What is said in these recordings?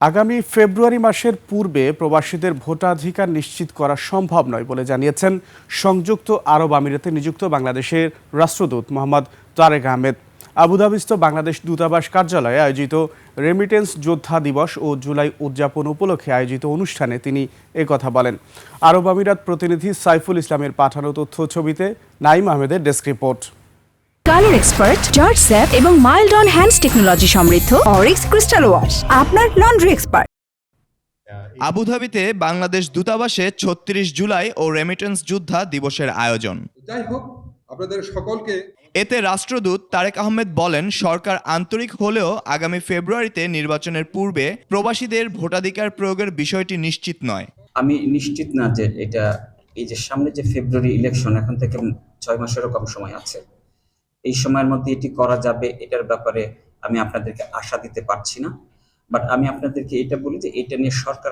আগামী ফেব্রুয়ারি মাসের পূর্বে প্রবাসীদের ভোটাধিকার নিশ্চিত করা সম্ভব নয় বলে জানিয়েছেন সংযুক্ত আরব আমিরাতে নিযুক্ত বাংলাদেশের রাষ্ট্রদূত মোহাম্মদ তারেক আহমেদ। আবুধাবিস্থ বাংলাদেশ দূতাবাস কার্যালয়ে আয়োজিত রেমিটেন্স যোদ্ধা দিবস ও জুলাই উদযাপন উপলক্ষে আয়োজিত অনুষ্ঠানে তিনি একথা বলেন। আরব আমিরাত প্রতিনিধি সাইফুল ইসলামের পাঠানো তথ্য ছবিতে নাইম আহমেদের desk report. Colour expert, George sap এবং মাইল্ড অন হ্যান্ডস টেকনোলজি সমৃদ্ধ অরিক্স ক্রিস্টাল ওয়াশ আপনার লন্ড্রি এক্সপার্ট। আবুধাবিতে বাংলাদেশ দূতাবাসে ৩৬ জুলাই ও রেমিটেন্স যোদ্ধা দিবসের আয়োজন। যাই হোক, আপনাদের সকলকে এতে রাষ্ট্রদূত তারেক আহমেদ বলেন, সরকার আন্তরিক হলেও আগামী ফেব্রুয়ারিতে নির্বাচনের পূর্বে প্রবাসীদের ভোটাধিকার প্রয়োগের বিষয়টি নিশ্চিত নয়। আমি নিশ্চিত না যে এটা এই যে সামনে যে ফেব্রুয়ারি ইলেকশন, এখন থেকে ৬ মাসেরও কম সময় আছে, এই সময়ের মধ্যে এটি করা যাবে এটার ব্যাপারে আমি আপনাদেরকে আশা দিতে পারছি না। বাট আমি আপনাদেরকে এটা বলি যে এটা নিয়ে সরকার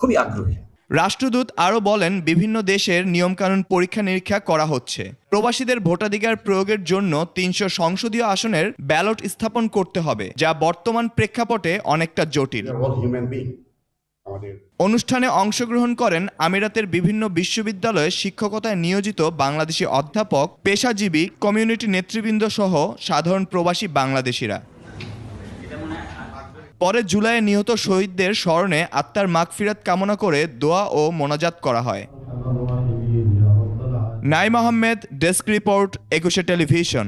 খুবই আগ্রহী। রাষ্ট্রদূত আরও বলেন, বিভিন্ন দেশের নিয়মকানুন পরীক্ষা নিরীক্ষা করা হচ্ছে। প্রবাসীদের ভোটাধিকার প্রয়োগের জন্য ৩০০ সংসদীয় আসনের ব্যালট স্থাপন করতে হবে, যা বর্তমান প্রেক্ষাপটে অনেকটা জটিল। অনুষ্ঠানে অংশগ্রহণ করেন আমিরাতের বিভিন্ন বিশ্ববিদ্যালয়ে শিক্ষকতায় নিয়োজিত বাংলাদেশি অধ্যাপক, পেশাজীবী, কমিউনিটি নেতৃবৃন্দ সহ সাধারণ প্রবাসী বাংলাদেশিরা। পরে জুলাইয়ে নিহত শহীদদের স্মরণে আত্মার মাগফিরাত কামনা করে দোয়া ও মোনাজাত করা হয়। Naim Ahmed, desk report, ২১ television.